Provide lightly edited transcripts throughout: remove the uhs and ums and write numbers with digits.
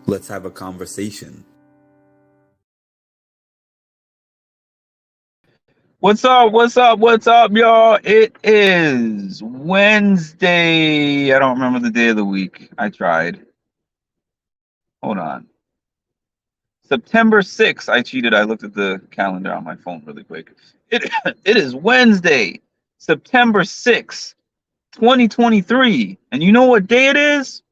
Let's have a conversation. What's up? What's up, y'all? It is Wednesday. I don't remember the day of the week. I tried. Hold on. September 6th. I cheated. I looked at the calendar on my phone really quick. It it is Wednesday, September 6th, 2023. And you know what day it is?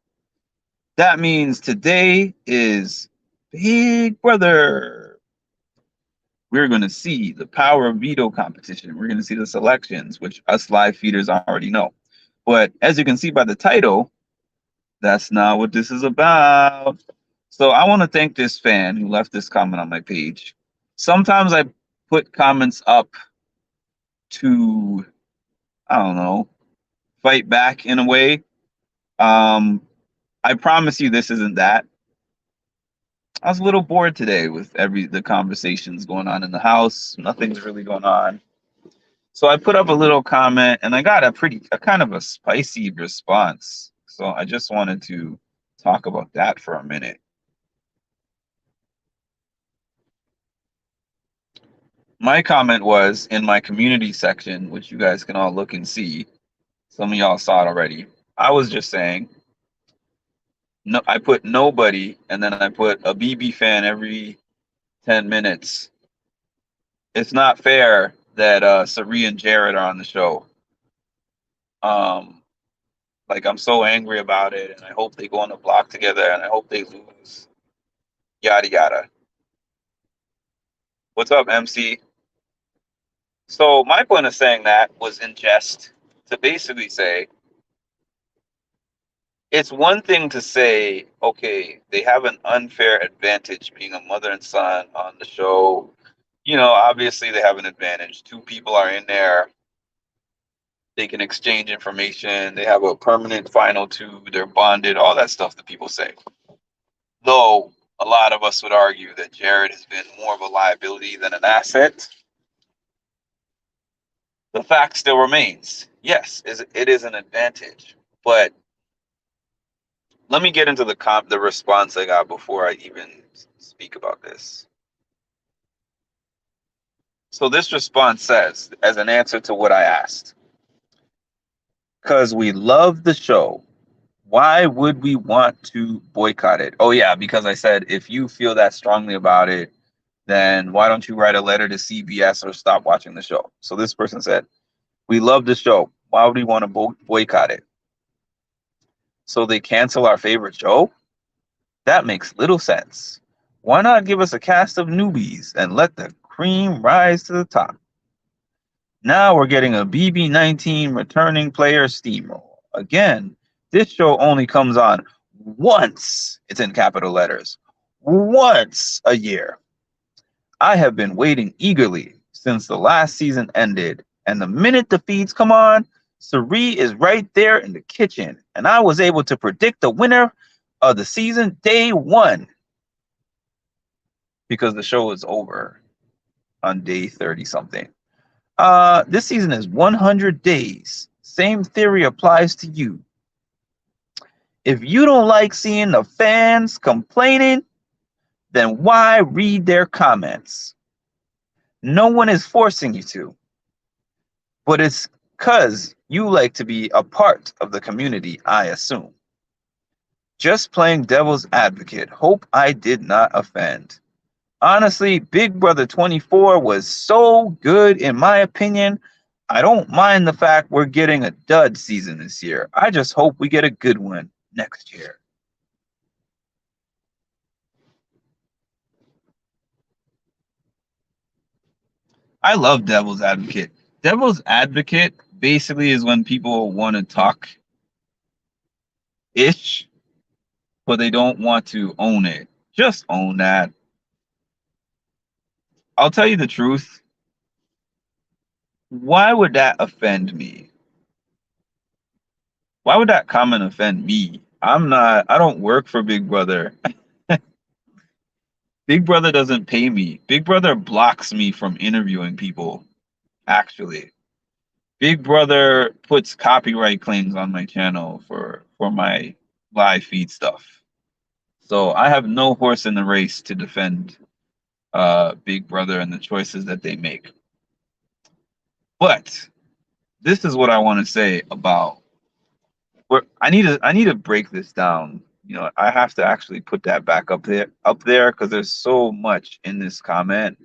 That means today is Big Brother. We're going to see the power of veto competition. We're going to see the selections, which us live feeders already know. But as you can see by the title, that's not what this is about. So I want to thank this fan who left this comment on my page. Sometimes I put comments up to, I don't know, fight back in a way. Um, I promise you this isn't that. I was a little bored today with the conversations going on in the house. Nothing's really going on. So I put up a little comment and I got a kind of a spicy response. So I just wanted to talk about that for a minute. My comment was in my community section, which you guys can all look and see. Some of y'all saw it already. I was just saying, no, I put nobody and then I put a BB fan every 10 minutes. It's not fair that Cirie and Jared are on the show. Um, like I'm so angry about it, and I hope they go on the block together, and I hope they lose. Yada yada. What's up, MC? So my point of saying that was in jest to basically say it's one thing to say, okay, they have an unfair advantage being a mother and son on the show. You know, obviously they have an advantage. Two people are in there. They can exchange information. They have a permanent final two. They're bonded. All that stuff that people say. Though a lot of us would argue that Jared has been more of a liability than an asset. The fact still remains. Yes, it is an advantage. But let me get into the response I got before I even speak about this. So this response says, as an answer to what I asked, because we love the show, why would we want to boycott it? Oh yeah, because I said if you feel that strongly about it, then why don't you write a letter to CBS or stop watching the show? So this person said, we love the show. Why would we want to boycott it? So they cancel our favorite show? That makes little sense. Why not give us a cast of newbies and let the cream rise to the top? Now we're getting a BB19 returning player steamroll. Again, this show only comes on once, it's in capital letters, once a year. I have been waiting eagerly since the last season ended, and the minute the feeds come on, Cirie is right there in the kitchen, and I was able to predict the winner of the season day one because the show is over on day 30 something. This season is 100 days. Same theory applies to you. If you don't like seeing the fans complaining, then why read their comments? No one is forcing you to, but it's because you like to be a part of the community, I assume. Just playing devil's advocate. Hope I did not offend. Honestly, Big Brother 24 was so good in my opinion. I don't mind the fact we're getting a dud season this year. I just hope we get a good one next year. I love devil's advocate. Devil's advocate basically is when people want to talk ish, but they don't want to own it. Just own that. I'll tell you the truth. Why would that offend me? Why would that comment offend me? I don't work for Big Brother. Big Brother doesn't pay me. Big Brother blocks me from interviewing people, actually. Big Brother puts copyright claims on my channel for my live feed stuff. So I have no horse in the race to defend Big Brother and the choices that they make. But this is what I want to say about where I need to break this down. I have to actually put that back up there because there's so much in this comment.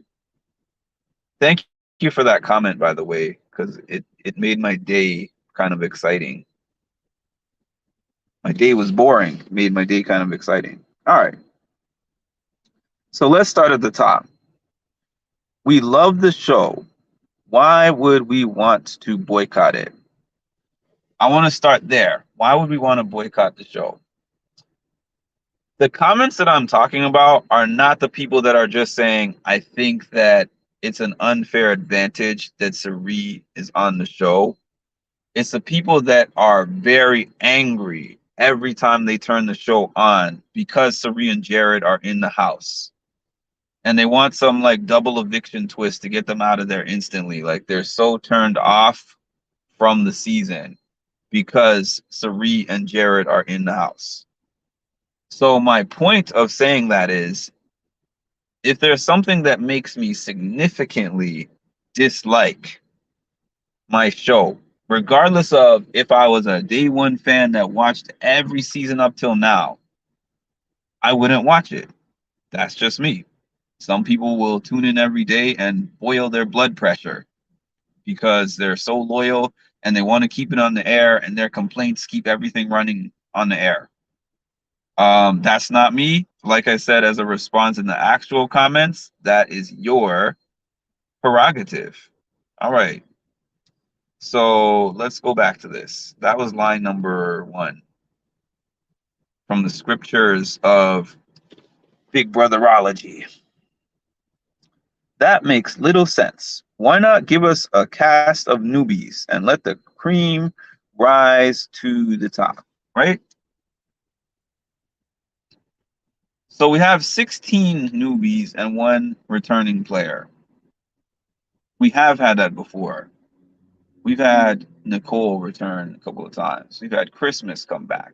Thank you for that comment, by the way, because it made my day kind of exciting. My day was boring, made my day kind of exciting. All right. So let's start at the top. We love the show. Why would we want to boycott it? I want to start there. Why would we want to boycott the show? The comments that I'm talking about are not the people that are just saying, I think that it's an unfair advantage that Cirie is on the show. It's the people that are very angry every time they turn the show on because Cirie and Jared are in the house. And they want some like double eviction twist to get them out of there instantly. Like they're so turned off from the season because Cirie and Jared are in the house. So my point of saying that is if there's something that makes me significantly dislike my show, regardless of if I was a day one fan that watched every season up till now, I wouldn't watch it. That's just me. Some people will tune in every day and boil their blood pressure because they're so loyal and they want to keep it on the air and their complaints keep everything running on the air. That's not me. Like I said, as a response in the actual comments, that is your prerogative. All right. So let's go back to this. That was line number 1 from the scriptures of Big Brotherology. That makes little sense. Why not give us a cast of newbies and let the cream rise to the top, right? So we have 16 newbies and 1 returning player. We have had that before. We've had Nicole return a couple of times. We've had Christmas come back.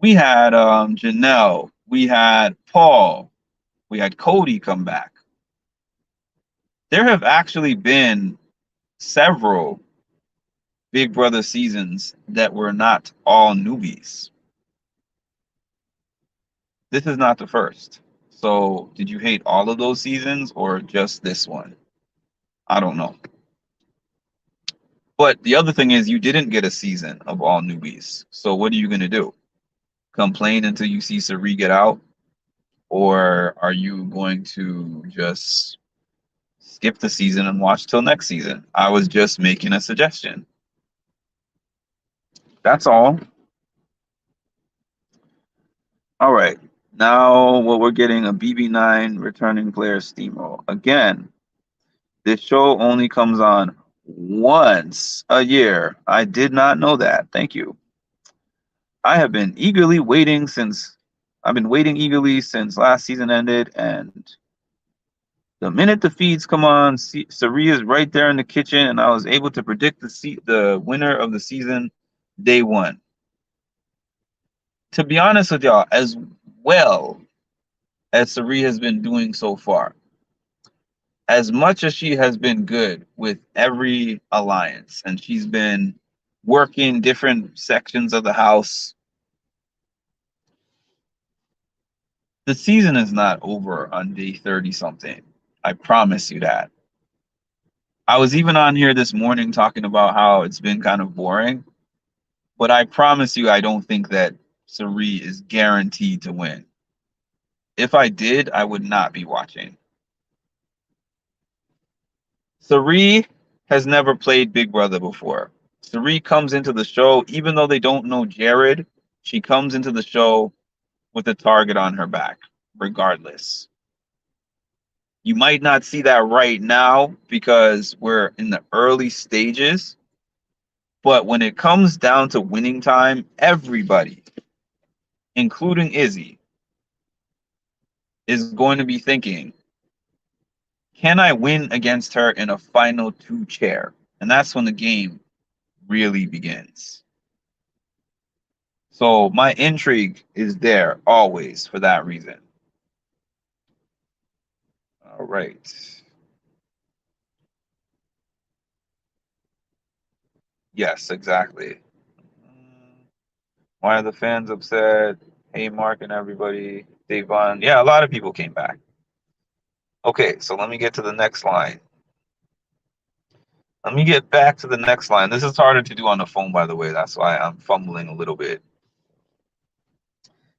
We had Janelle. We had Paul. We had Cody come back. There have actually been several Big Brother seasons that were not all newbies. This is not the first. So did you hate all of those seasons or just this one? I don't know. But the other thing is you didn't get a season of all newbies. So what are you going to do? Complain until you see Cirie get out? Or are you going to just skip the season and watch till next season? I was just making a suggestion. That's all. All right. Now what we're getting a BB9 returning player steamroll. Again, this show only comes on once a year. I did not know that. Thank you. I've been waiting eagerly since last season ended, and the minute the feeds come on, Cirie is right there in the kitchen, and I was able to predict the winner of the season day 1. To be honest with y'all, as well as Cirie has been doing so far, as much as she has been good with every alliance, and she's been working different sections of the house, the season is not over on day 30 something. I promise you that. I was even on here this morning talking about how it's been kind of boring, but I promise you I don't think that Cirie is guaranteed to win. If I did, I would not be watching. Cirie has never played Big Brother before. Cirie comes into the show, even though they don't know Jared, she comes into the show with a target on her back, regardless. You might not see that right now because we're in the early stages, but when it comes down to winning time, everybody, including Izzy, is going to be thinking, can I win against her in a final 2 chair? And that's when the game really begins. So my intrigue is there always for that reason. All right. Yes, exactly. Why are the fans upset? Hey, Mark and everybody. Davon. Yeah, a lot of people came back. Okay, so let me get to the next line. Let me get back to the next line. This is harder to do on the phone, by the way. That's why I'm fumbling a little bit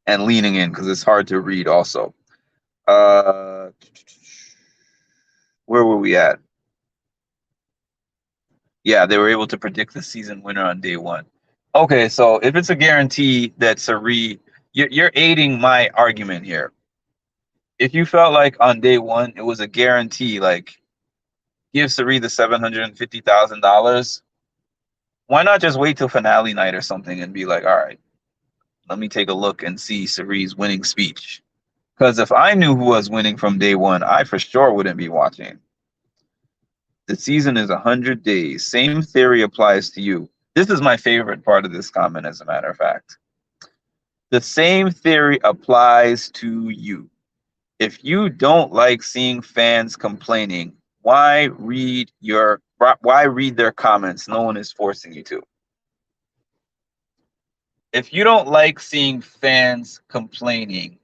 and leaning in because it's hard to read also. Uh, where were we at? Yeah, they were able to predict the season winner on day one. Okay, so if it's a guarantee that Cirie, you're aiding my argument here. If you felt like on day one it was a guarantee, like give Cirie the $750,000, why not just wait till finale night or something and be like, all right, let me take a look and see Cirie's winning speech. Because if I knew who was winning from day one, I for sure wouldn't be watching. The season is 100 days. Same theory applies to you. This is my favorite part of this comment, as a matter of fact. The same theory applies to you. If you don't like seeing fans complaining, why read their comments? No one is forcing you to. If you don't like seeing fans complaining,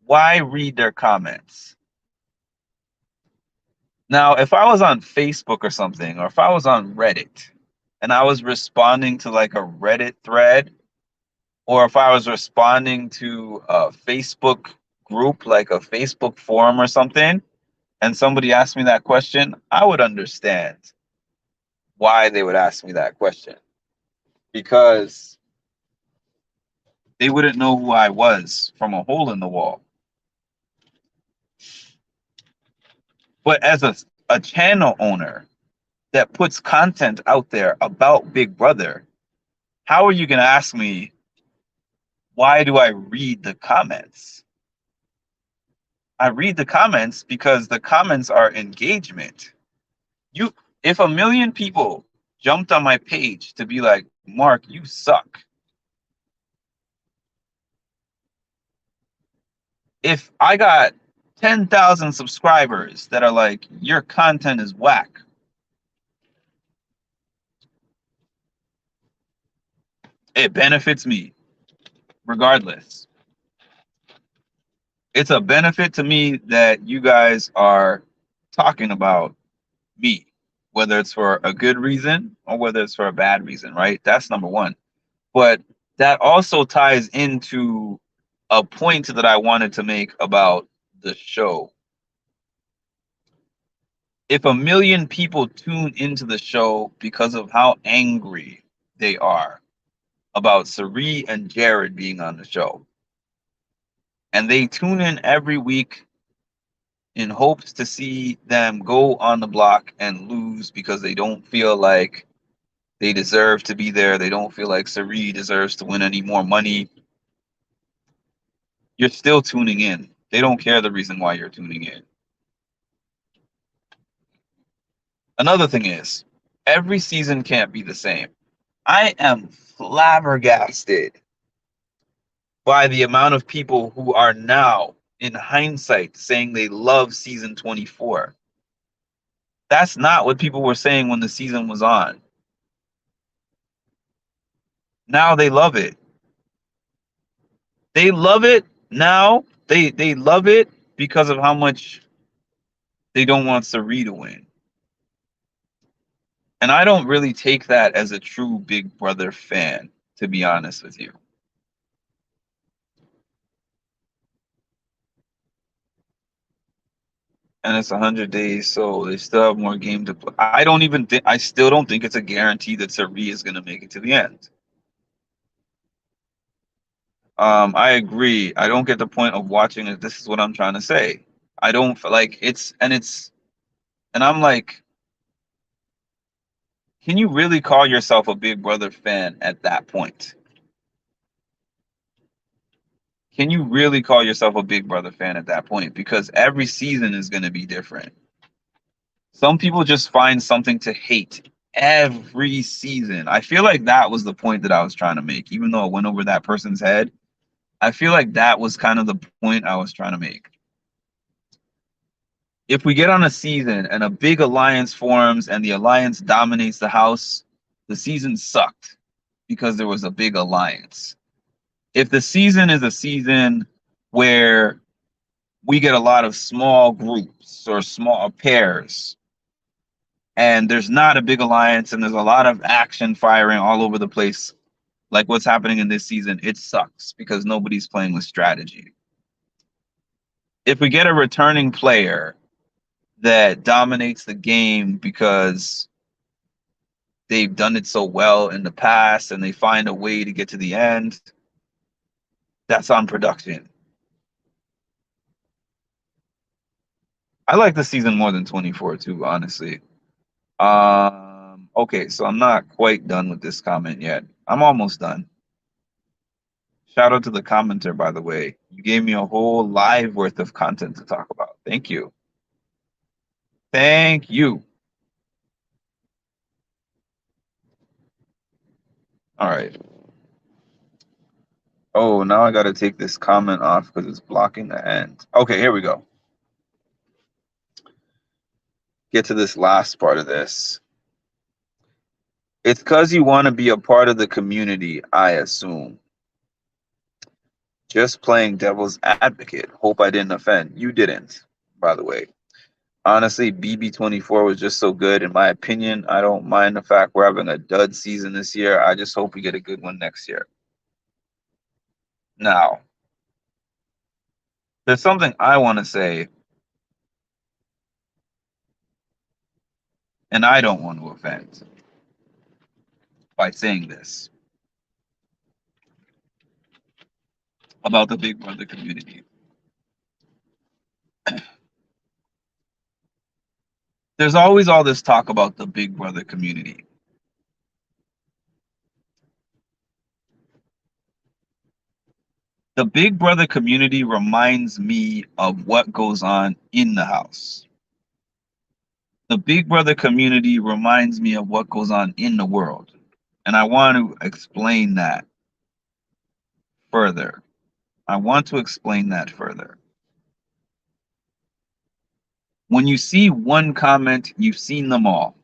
why read their comments? Now, if I was on Facebook or something, or if I was on Reddit and I was responding to like a Reddit thread, or if I was responding to a Facebook group, like a Facebook forum or something, and somebody asked me that question, I would understand why they would ask me that question because they wouldn't know who I was from a hole in the wall. But as a channel owner that puts content out there about Big Brother, how are you going to ask me, why do I read the comments? I read the comments because the comments are engagement. You, if a million people jumped on my page to be like, Mark, you suck. If I got 10,000 subscribers that are like, your content is whack, it benefits me regardless. It's a benefit to me that you guys are talking about me, whether it's for a good reason or whether it's for a bad reason, right? That's number one. But that also ties into a point that I wanted to make about the show. If a million people tune into the show because of how angry they are about Cirie and Jared being on the show, and they tune in every week in hopes to see them go on the block and lose because they don't feel like they deserve to be there. They don't feel like Cirie deserves to win any more money. You're still tuning in. They don't care the reason why you're tuning in. Another thing is, every season can't be the same. I am flabbergasted by the amount of people who are now, in hindsight, saying they love season 24. That's not what people were saying when the season was on. Now they love it. They love it now. They love it because of how much they don't want Cirie to win. And I don't really take that as a true Big Brother fan, to be honest with you. And it's 100 days, so they still have more game to play. I don't even think, I still don't think it's a guarantee that Cirie is going to make it to the end. I agree. I don't get the point of watching it. This is what I'm trying to say. I don't like and I'm like, can you really call yourself a Big Brother fan at that point? Can you really call yourself a Big Brother fan at that point? Because every season is going to be different. Some people just find something to hate every season. I feel like that was the point that I was trying to make, even though it went over that person's head. I feel like that was kind of the point I was trying to make. If we get on a season and a big alliance forms and the alliance dominates the house, the season sucked because there was a big alliance. If the season is a season where we get a lot of small groups or small pairs and there's not a big alliance and there's a lot of action firing all over the place, like what's happening in this season, it sucks because nobody's playing with strategy. If we get a returning player that dominates the game because they've done it so well in the past and they find a way to get to the end, that's on production. I like the season more than 24 too, honestly. Okay, so I'm not quite done with this comment yet. I'm almost done. Shout out to the commenter, by the way. You gave me a whole live worth of content to talk about. Thank you. Thank you. All right. Oh, now I got to take this comment off because it's blocking the end. Okay, here we go. Get to this last part of this. It's because you want to be a part of the community, I assume. Just playing devil's advocate. Hope I didn't offend. You didn't, by the way. Honestly, BB24 was just so good. In my opinion, I don't mind the fact we're having a dud season this year. I just hope we get a good one next year. Now, there's something I want to say, and I don't want to offend by saying this about the Big Brother community. There's always all this talk about the Big Brother community. The Big Brother community reminds me of what goes on in the house. The Big Brother community reminds me of what goes on in the world. And I want to explain that further. I want to explain that further. When you see one comment, you've seen them all.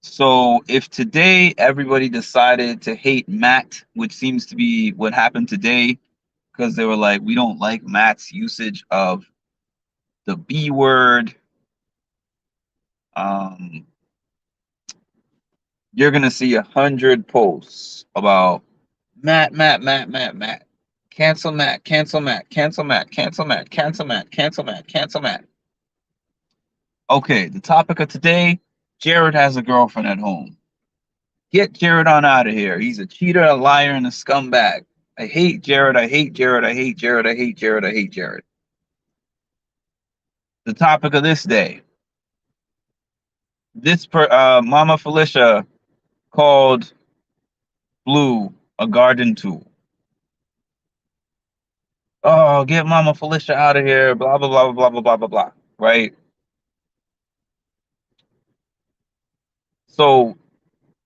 So if today everybody decided to hate Matt, which seems to be what happened today, because they were like, we don't like Matt's usage of the B word, you're gonna see 100 posts about Matt, Matt, Matt, Matt, Matt. Cancel Matt, cancel Matt, cancel Matt, cancel Matt, cancel Matt, cancel Matt, cancel Matt. Okay, the topic of today, Jared has a girlfriend at home. Get Jared on out of here. He's a cheater, a liar, and a scumbag. I hate Jared, I hate Jared, I hate Jared, I hate Jared, I hate Jared. The topic of this day. Mama Felicia called Blue a garden tool. Oh, get Mama Felicia out of here, blah, blah, blah, blah, blah, blah, blah, blah, right? So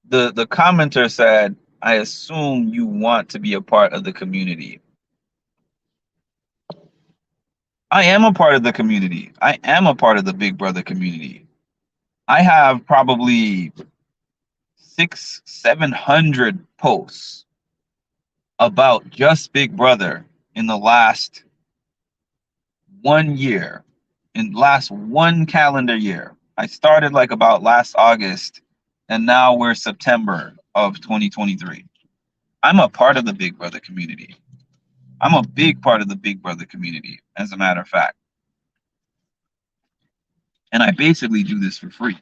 the commenter said, I assume you want to be a part of the community. I am a part of the community. I am a part of the Big Brother community. I have probably 700 posts about just Big Brother in the last 1 year, in last one calendar year. I started like about last August, and now we're September of 2023. I'm a part of the Big Brother community. I'm a big part of the Big Brother community, as a matter of fact. And I basically do this for free.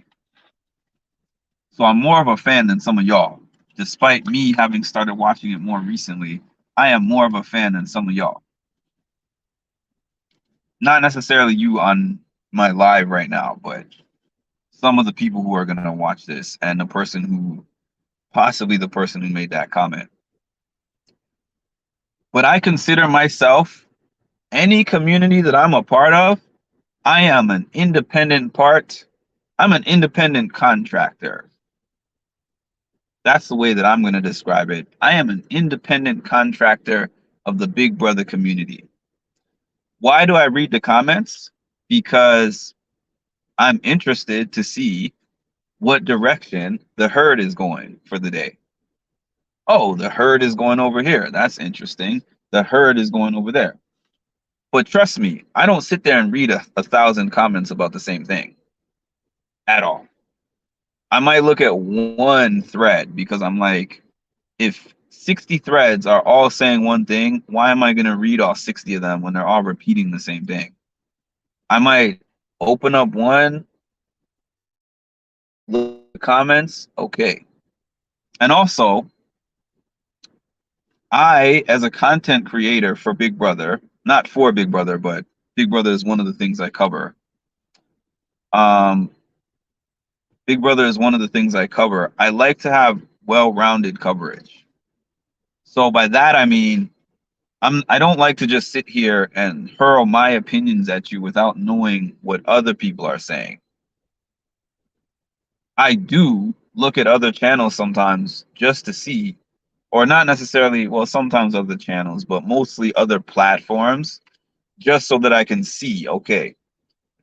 So I'm more of a fan than some of y'all. Despite me having started watching it more recently, I am more of a fan than some of y'all. Not necessarily you on my live right now, but some of the people who are going to watch this and the person who, possibly the person who made that comment. But I consider myself, any community that I'm a part of, I am an independent part I'm an independent contractor. That's the way that I'm going to describe it. I am an independent contractor of the Big Brother community. Why do I read the comments? Because I'm interested to see what direction the herd is going for the day. Oh, the herd is going over here. That's interesting. The herd is going over there. But trust me, I don't sit there and read a thousand comments about the same thing at all. I might look at one thread because I'm like, if 60 threads are all saying one thing, why am I going to read all 60 of them when they're all repeating the same thing? I might open up one, look at the comments, okay. And also, I, as a content creator for Big Brother, not for Big Brother, but Big Brother is one of the things I cover. Um, Big Brother is one of the things I cover. I like to have well-rounded coverage. So by that I mean I don't like to just sit here and hurl my opinions at you without knowing what other people are saying. I do look at other channels sometimes just to see, or not necessarily, well, sometimes other channels, but mostly other platforms, just so that I can see, okay,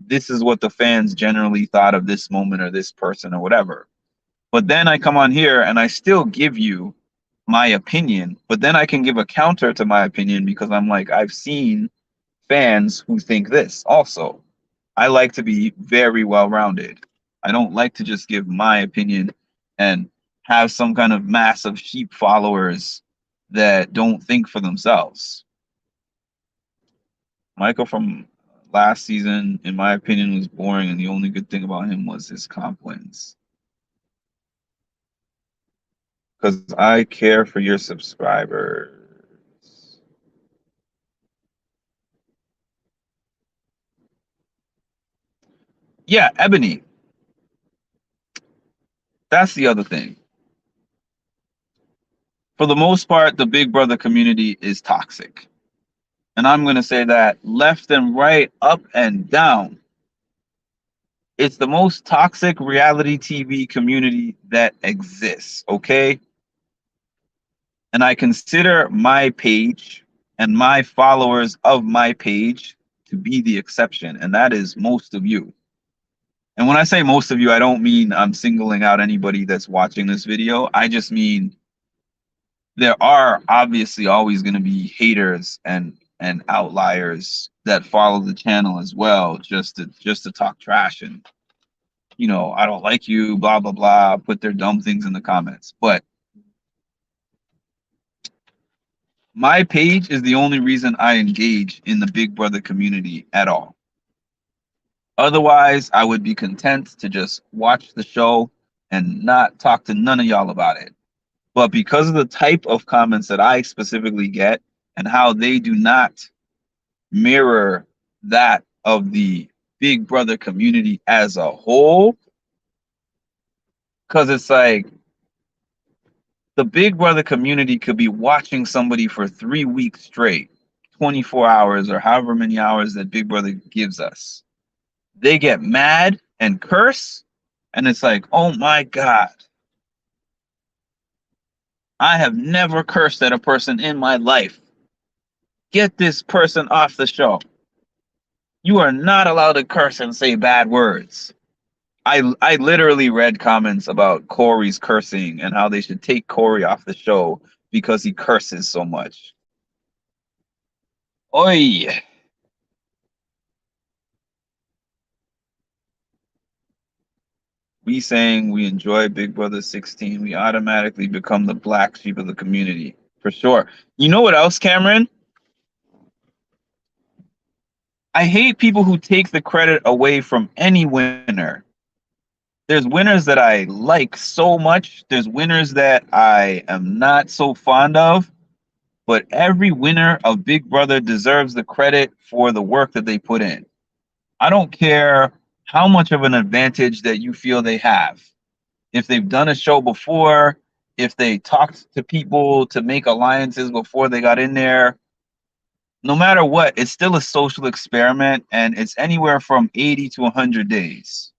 this is what the fans generally thought of this moment or this person or whatever. But then I come on here and I still give you my opinion, but then I can give a counter to my opinion because I'm like, I've seen fans who think this also. I like to be very well rounded. I don't like to just give my opinion and have some kind of mass of sheep followers that don't think for themselves. Michael from last season, in my opinion, was boring, and the only good thing about him was his comp wins. Because I care for your subscribers. Yeah, Ebony. That's the other thing. For the most part, the Big Brother community is toxic. And I'm going to say that left and right, up and down. It's the most toxic reality TV community that exists, okay? And I consider my page and my followers of my page to be the exception, and that is most of you. And when I say most of you, I don't mean I'm singling out anybody that's watching this video. I just mean there are obviously always going to be haters and outliers that follow the channel as well, just to talk trash and, I don't like you, blah blah blah, put their dumb things in the comments. But my page is the only reason I engage in the Big Brother community at all. Otherwise, I would be content to just watch the show and not talk to none of y'all about it. But because of the type of comments that I specifically get and how they do not mirror that of the Big Brother community as a whole, because it's like the Big Brother community could be watching somebody for 3 weeks straight, 24 hours or however many hours that Big Brother gives us. They get mad and curse, and it's like, oh my God, I have never cursed at a person in my life. Get this person off the show. You are not allowed to curse and say bad words. I literally read comments about Corey's cursing and how they should take Corey off the show because he curses so much. Oi. We saying we enjoy Big Brother 16, we automatically become the black sheep of the community. For sure. You know what else, Cameron? I hate people who take the credit away from any winner. There's winners that I like so much. There's winners that I am not so fond of. But every winner of Big Brother deserves the credit for the work that they put in. I don't care how much of an advantage that you feel they have. If they've done a show before, if they talked to people to make alliances before they got in there, no matter what, it's still a social experiment and it's anywhere from 80 to 100 days.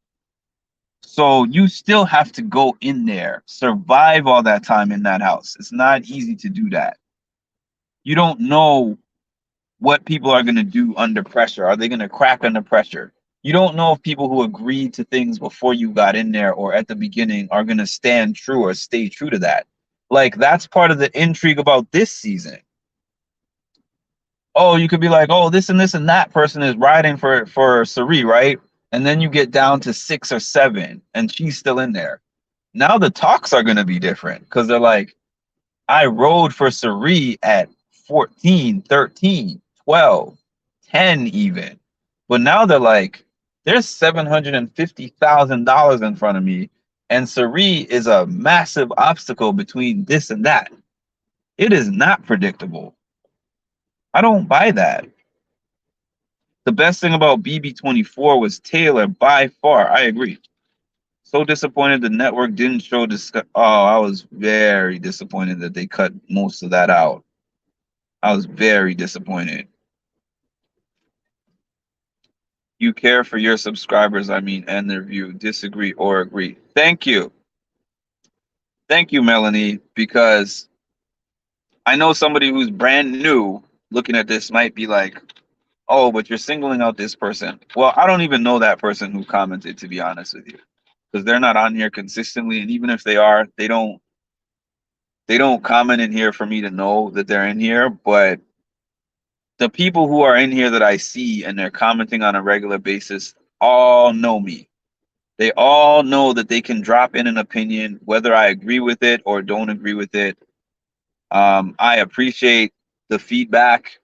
So you still have to go in there, survive all that time in that house. It's not easy to do that. You don't know what people are going to do under pressure. Are they going to crack under pressure? You don't know if people who agreed to things before you got in there or at the beginning are going to stand true or stay true to that. Like, that's part of the intrigue about this season. Oh, you could be like, oh, this and that person is riding for Cirie, right? And then you get down to 6 or 7 and she's still in there. Now the talks are going to be different because they're like, I rode for Cirie at 14, 13, 12, 10 even. But now they're like, there's $750,000 in front of me, and Cirie is a massive obstacle between this and that. It is not predictable. I don't buy that. The best thing about BB24 was Taylor by far. I agree. So disappointed the network didn't show this. Oh, I was very disappointed that they cut most of that out. I was very disappointed. You care for your subscribers, I mean, and their view. Disagree or agree. Thank you. Thank you, Melanie, because I know somebody who's brand new looking at this might be like, oh, but you're singling out this person. Well, I don't even know that person who commented, to be honest with you, because they're not on here consistently. And even if they are, they don't comment in here for me to know that they're in here. But the people who are in here that I see and they're commenting on a regular basis all know me. They all know that they can drop in an opinion, whether I agree with it or don't agree with it. I appreciate the feedback.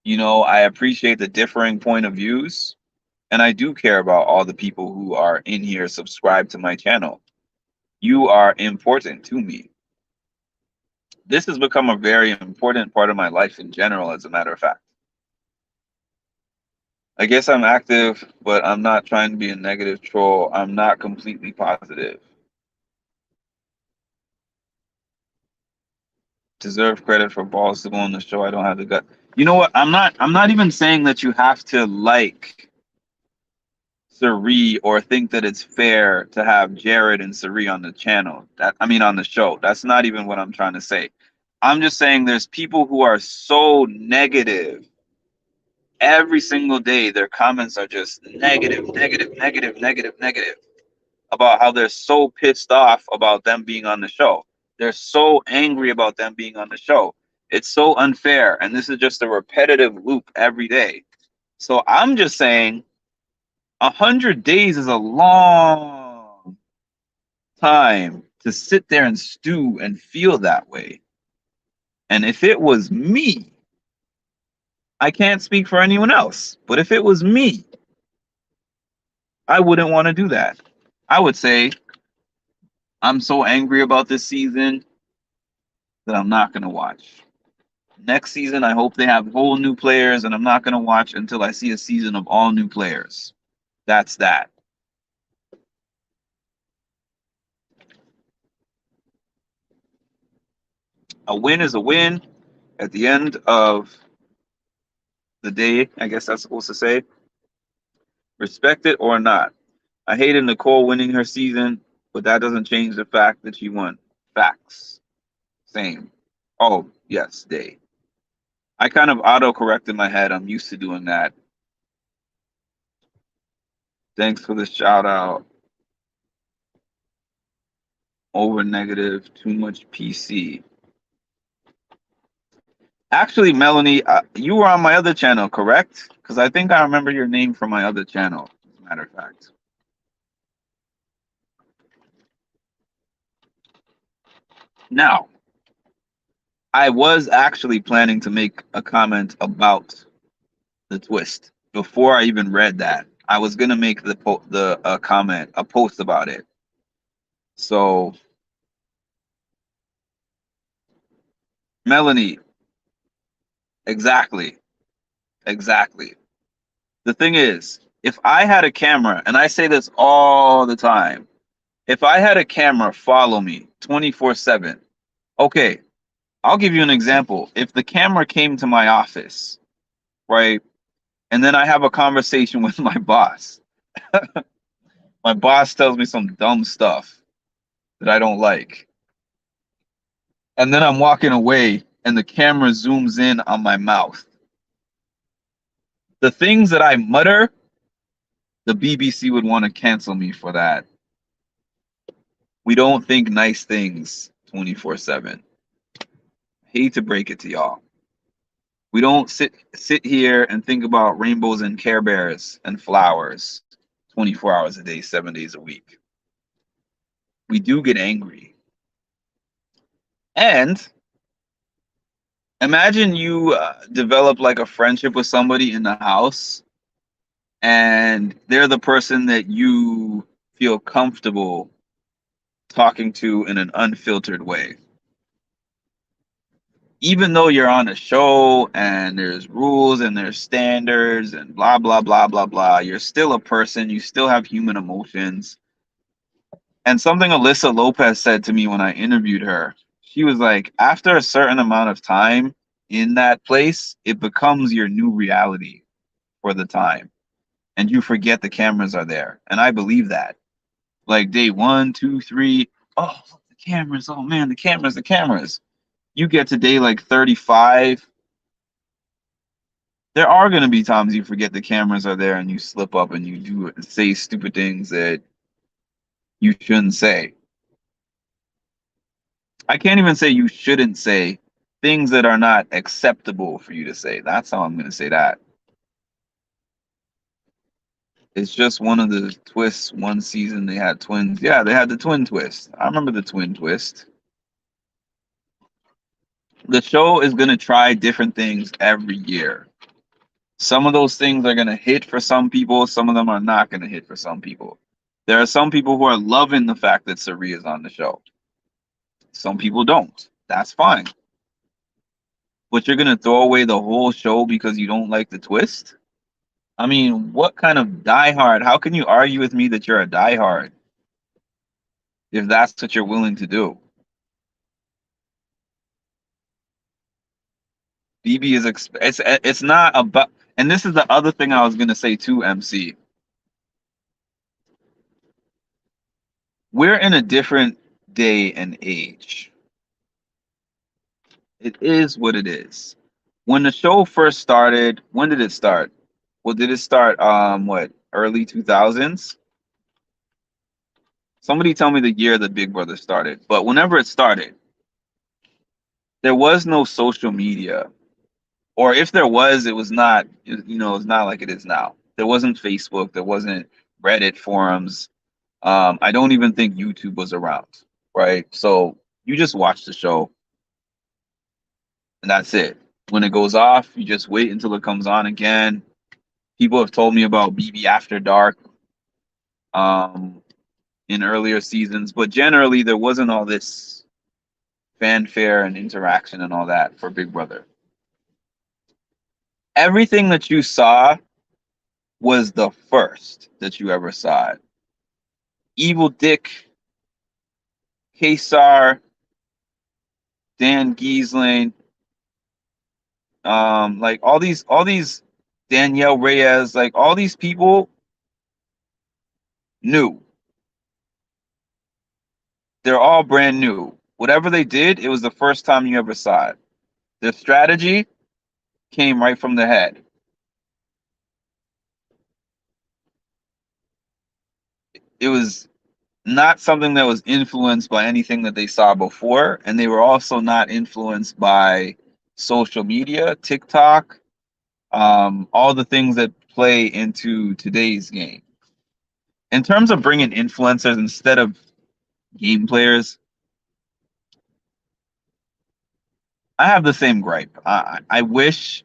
I appreciate the differing point of views. And I do care about all the people who are in here subscribed to my channel. You are important to me. This has become a very important part of my life in general, as a matter of fact. I guess I'm active, but I'm not trying to be a negative troll. I'm not completely positive. Deserve credit for balls to go on the show. I don't have the gut. You know what? I'm not even saying that you have to like Cirie or think that it's fair to have Jared and Cirie on the channel. On the show. That's not even what I'm trying to say. I'm just saying there's people who are so negative. Every single day their comments are just negative, negative, negative, negative, negative about how they're so pissed off about them being on the show. They're so angry about them being on the show. It's so unfair. And this is just a repetitive loop every day. So I'm just saying 100 days is a long time to sit there and stew and feel that way. And if it was me, I can't speak for anyone else, but if it was me, I wouldn't want to do that. I would say, I'm so angry about this season that I'm not going to watch. Next season, I hope they have whole new players, and I'm not going to watch until I see a season of all new players. That's that. A win is a win. At the end of the day, I guess that's supposed to say, respect it or not. I hated Nicole winning her season, but that doesn't change the fact that she won. Facts. Same. Oh, yes, day. I kind of auto-correct in my head. I'm used to doing that. Thanks for the shout out. Over negative, too much PC. Actually, Melanie, you were on my other channel, correct? Because I think I remember your name from my other channel, as a matter of fact. Now, I was actually planning to make a comment about the twist before I even read that. I was gonna make a post about it. So, Melanie, exactly, exactly. The thing is, if I had a camera, and I say this all the time, if I had a camera follow me 24/7, okay, I'll give you an example. If the camera came to my office, right, and then I have a conversation with my boss, My boss tells me some dumb stuff that I don't like. And then I'm walking away and the camera zooms in on my mouth. The things that I mutter, the BBC would want to cancel me for that. We don't think nice things 24/7. Hate to break it to y'all. We don't sit here and think about rainbows and Care Bears and flowers 24 hours a day, 7 days a week. We do get angry. And imagine you develop like a friendship with somebody in the house, and they're the person that you feel comfortable talking to in an unfiltered way. Even though you're on a show and there's rules and there's standards and blah, blah, blah, blah, blah, you're still a person. You still have human emotions. And something Alyssa Lopez said to me when I interviewed her, she was like, after a certain amount of time in that place, it becomes your new reality for the time. And you forget the cameras are there. And I believe that. Like day one, two, three, oh, look, the cameras. Oh man, the cameras, the cameras. You get to day like 35. There are going to be times you forget the cameras are there and you slip up and you do say stupid things that you shouldn't say. I can't even say you shouldn't say things that are not acceptable for you to say. That's how I'm going to say that. It's just one of the twists. One season they had twins. Yeah, they had the twin twist. I remember the twin twist. The show is going to try different things every year. Some of those things are going to hit for some people. Some of them are not going to hit for some people. There are some people who are loving the fact that Cirie is on the show. Some people don't. That's fine. But you're going to throw away the whole show because you don't like the twist? I mean, what kind of diehard? How can you argue with me that you're a diehard if that's what you're willing to do? BB is it's not about, and this is the other thing I was gonna say too, MC. We're in a different day and age. It is what it is. When the show first started, when did it start? Well, did it start what, early 2000s? Somebody tell me the year that Big Brother started. But whenever it started, there was no social media. Or if there was, it was not, it's not like it is now. There wasn't Facebook, there wasn't Reddit forums. I don't even think YouTube was around, right? So you just watch the show and that's it. When it goes off, you just wait until it comes on again. People have told me about BB After Dark um, in earlier seasons, but generally there wasn't all this fanfare and interaction and all that for Big Brother. Everything that you saw was the first that you ever saw it. Evil Dick, Kesar, Dan Giesling, like all these Danielle Reyes, like all these people new. They're all brand new. Whatever they did, it was the first time you ever saw it. Their strategy came right from the head. It was not something that was influenced by anything that they saw before, and they were also not influenced by social media, TikTok, all the things that play into today's game. In terms of bringing influencers instead of game players, I have the same gripe. I wish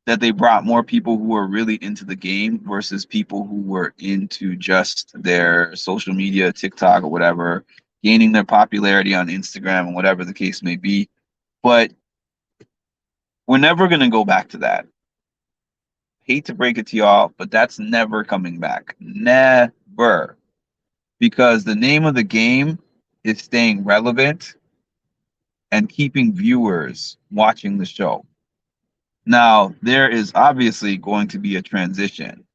that they brought more people who were really into the game versus people who were into just their social media, TikTok or whatever, gaining their popularity on Instagram and whatever the case may be. But we're never going to go back to that. Hate to break it to y'all, but that's never coming back. Never. Because the name of the game is staying relevant and keeping viewers watching the show. Now, there is obviously going to be a transition.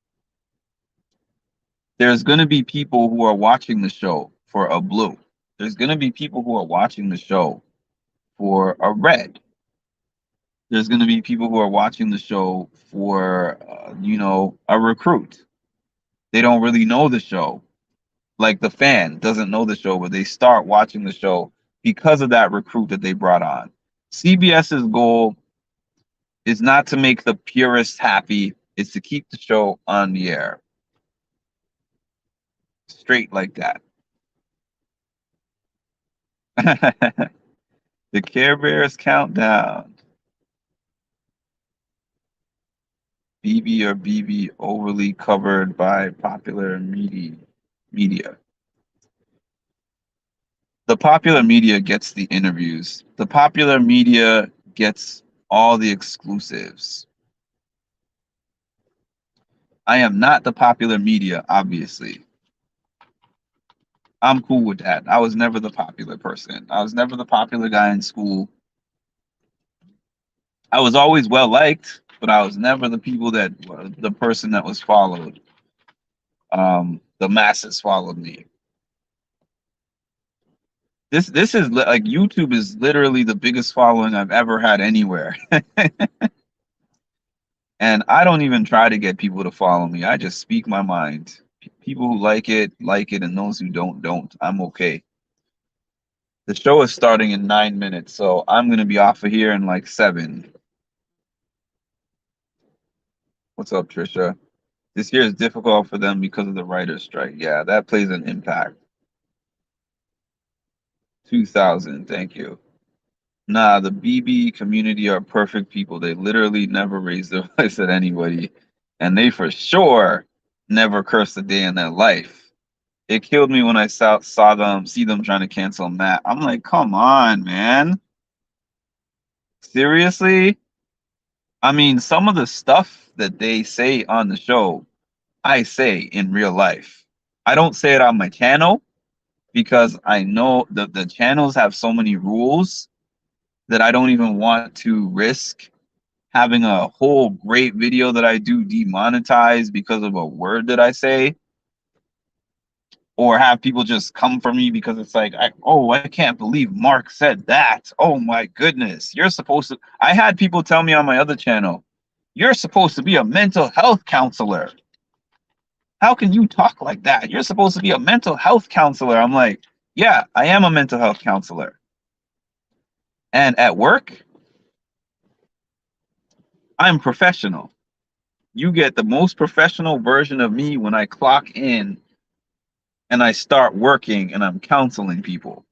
There's going to be people who are watching the show for a blue. There's going to be people who are watching the show for a red. There's going to be people who are watching the show for, a recruit. They don't really know the show. Like the fan doesn't know the show, but they start watching the show because of that recruit that they brought on. CBS's goal is not to make the purists happy, it's to keep the show on the air. Straight like that. The Care Bears countdown. BB or BB overly covered by popular media. The popular media gets the interviews. The popular media gets all the exclusives. I am not the popular media, obviously. I'm cool with that. I was never the popular person. I was never the popular guy in school. I was always well liked, but I was never the person that was followed. The masses followed me. This is like YouTube is literally the biggest following I've ever had anywhere. And I don't even try to get people to follow me. I just speak my mind. People who like it, and those who don't. I'm okay. The show is starting in 9 minutes, so I'm gonna be off of here in like 7. What's up, Trisha? This year is difficult for them because of the writer's strike. Yeah, that plays an impact. 2000, thank you. Nah, the BB community are perfect people. They literally never raise their voice at anybody, and they for sure never cursed a day in their life. It killed me when I see them trying to cancel Matt. I'm like, come on, man. Seriously? I mean, some of the stuff that they say on the show, I say in real life. I don't say it on my channel because I know that the channels have so many rules that I don't even want to risk having a whole great video that I do demonetized because of a word that I say, or have people just come for me because it's like, I can't believe Mark said that. Oh my goodness. I had people tell me on my other channel, you're supposed to be a mental health counselor. How can you talk like that? You're supposed to be a mental health counselor. I'm like, yeah, I am a mental health counselor. And at work, I'm professional. You get the most professional version of me when I clock in and I start working and I'm counseling people.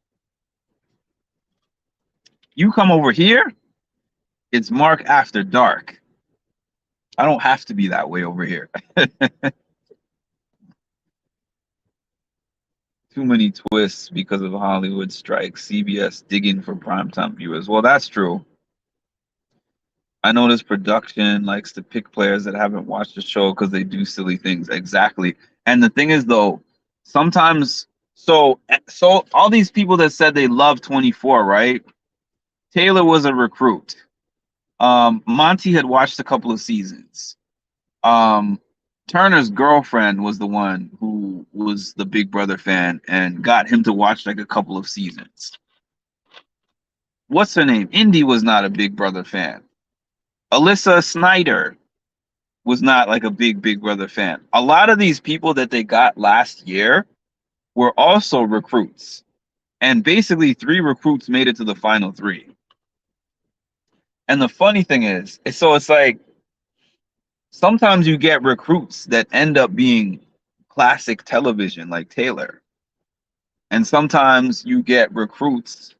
You come over here, it's Mark after dark. I don't have to be that way over here. Too many twists because of Hollywood strike. CBS digging for primetime viewers. Well, that's true. I notice production likes to pick players that haven't watched the show because they do silly things. Exactly. And the thing is, though, sometimes, so all these people that said they love 24, right? Taylor was a recruit. Monty had watched a couple of seasons. Um, Turner's girlfriend was the one who was the Big Brother fan and got him to watch like a couple of seasons. What's her name? Indy was not a Big Brother fan. Alyssa Snyder was not like a Big Brother fan. A lot of these people that they got last year were also recruits. And basically 3 recruits made it to the final 3. And the funny thing is, so it's like sometimes you get recruits that end up being classic television like Taylor. And sometimes you get recruits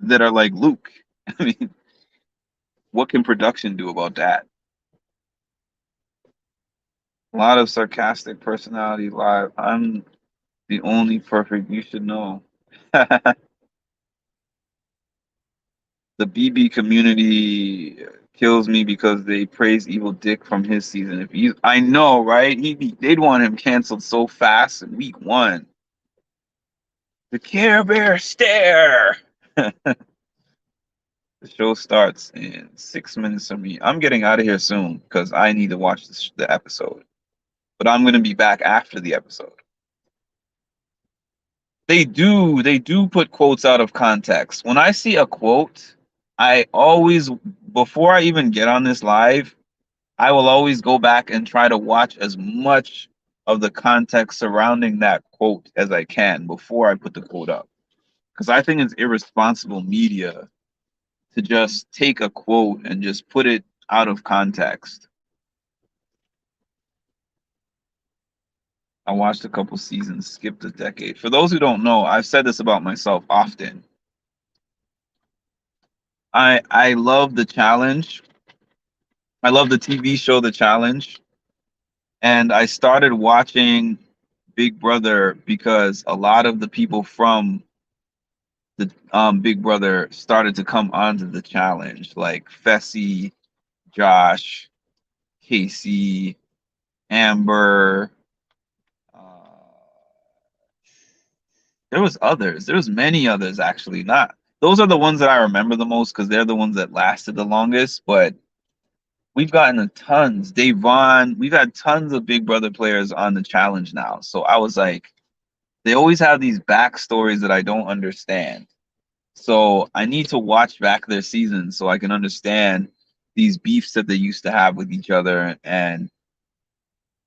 that are like Luke. I mean, what can production do about that? A lot of sarcastic personality live. I'm the only perfect you should know. The BB community kills me because they praise Evil Dick from his season. I know, right? They'd want him canceled so fast in week 1. The Care Bear stare. The show starts in 6 minutes for me. I'm getting out of here soon because I need to watch the episode. but I'm going to be back after the episode. They do put quotes out of context. When I see a quote, I always, before I even get on this live, I will always go back and try to watch as much of the context surrounding that quote as I can before I put the quote up. Because I think it's irresponsible media to just take a quote and just put it out of context. I watched a couple seasons, skipped a decade. For those who don't know, I've said this about myself often. I love the challenge. I love the TV show The Challenge. And I started watching Big Brother because a lot of the people from the Big Brother started to come onto the challenge, like Fessy, Josh, Casey, Amber. There was others. There was many others actually. Not those are the ones that I remember the most because they're the ones that lasted the longest. But we've gotten a tons. Davon, we've had tons of Big Brother players on the challenge now. So I was like, they always have these backstories that I don't understand. So I need to watch back their seasons so I can understand these beefs that they used to have with each other and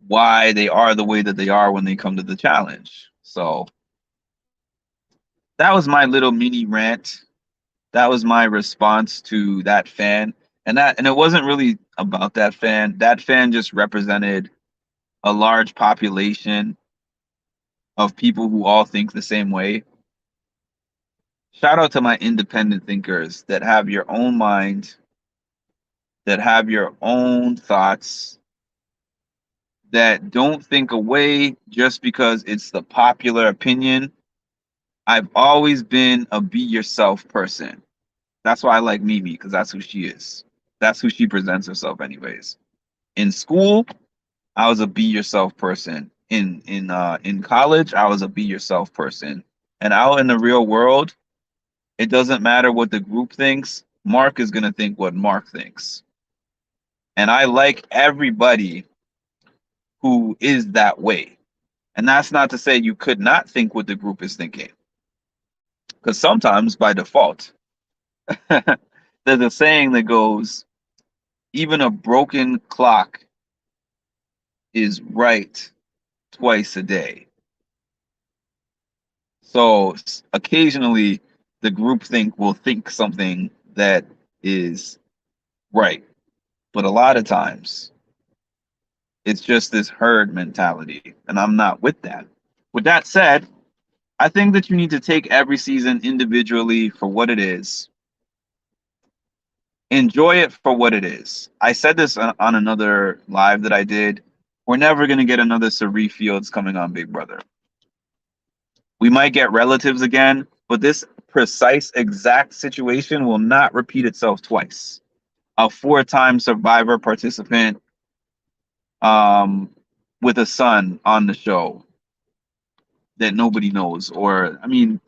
why they are the way that they are when they come to the challenge. So that was my little mini rant. That was my response to that fan. And it wasn't really about that fan. That fan just represented a large population of people who all think the same way. Shout out to my independent thinkers that have your own mind, that have your own thoughts, that don't think away just because it's the popular opinion. I've always been a be yourself person. That's why I like Mimi, because that's who she is. That's who she presents herself anyways. In school, I was a be yourself person. In college, I was a be yourself person. And out in the real world, it doesn't matter what the group thinks. Mark is gonna think what Mark thinks. And I like everybody who is that way. And that's not to say you could not think what the group is thinking. Because sometimes by default, there's a saying that goes, even a broken clock is right twice a day. So occasionally the groupthink will think something that is right. But a lot of times it's just this herd mentality. And I'm not with that. With that said, I think that you need to take every season individually for what it is. Enjoy it for what it is. I said this on another live that I did. We're never going to get another Cirie Fields coming on Big Brother. We might get relatives again, but this precise exact situation will not repeat itself twice. A 4-time Survivor participant with a son on the show that nobody knows. Or, I mean,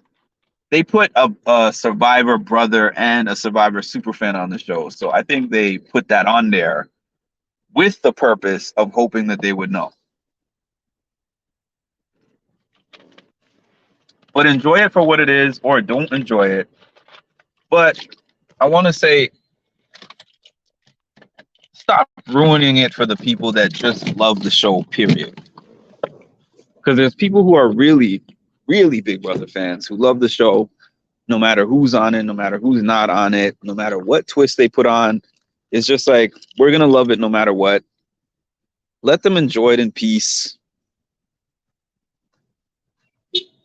they put a Survivor brother and a Survivor superfan on the show. So I think they put that on there with the purpose of hoping that they would know. But enjoy it for what it is, or don't enjoy it. But I want to say, stop ruining it for the people that just love the show, period. Because there's people who are really, really Big Brother fans who love the show, no matter who's on it, no matter who's not on it, no matter what twist they put on. It's just like, we're going to love it no matter what. Let them enjoy it in peace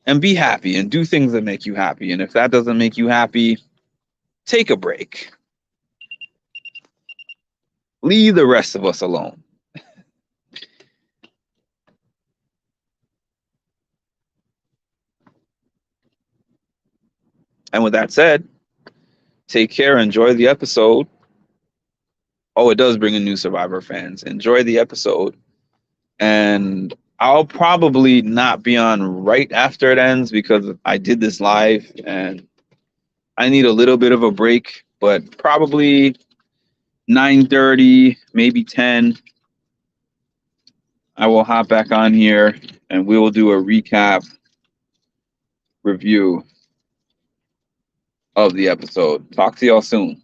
and be happy and do things that make you happy. And if that doesn't make you happy, take a break. Leave the rest of us alone. And with that said, take care, enjoy the episode. Oh, it does bring in new Survivor fans. Enjoy the episode. And I'll probably not be on right after it ends because I did this live and I need a little bit of a break, but probably 9:30, maybe 10. I will hop back on here and we will do a recap review of the episode. Talk to y'all soon.